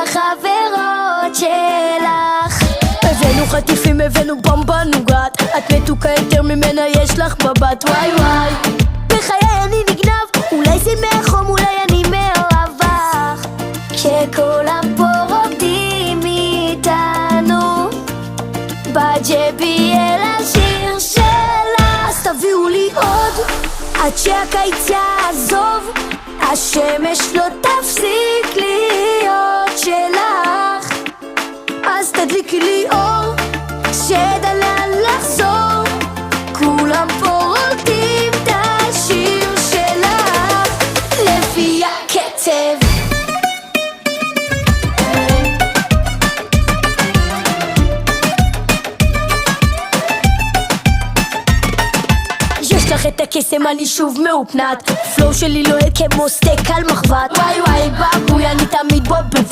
החברות שלך. הבאנו חטיפים, הבאנו במבה נוגת, את מתוקה יותר ממנה, יש לך מבט וואי וואי. בחיי אני נגנב, אולי זה מהחום, אולי אני מאוהבך. כשכולם פה רוקדים איתנו בג'ביאל השיר שלה. אז תביאו לי עוד עד שהקיץ יעזוב, השמש לא תפסיק להיות שלך. אז תדליקי לי אור שידע לאן לחזור, כולם פה רוקדים את השיר שלך לפי הקצב. יש לך את הקסם, אני שוב מאופנת, פלואו שלי לוהט כמו סטייק על מחבת. וואי וואי בבוי, אני תמיד בו בבד.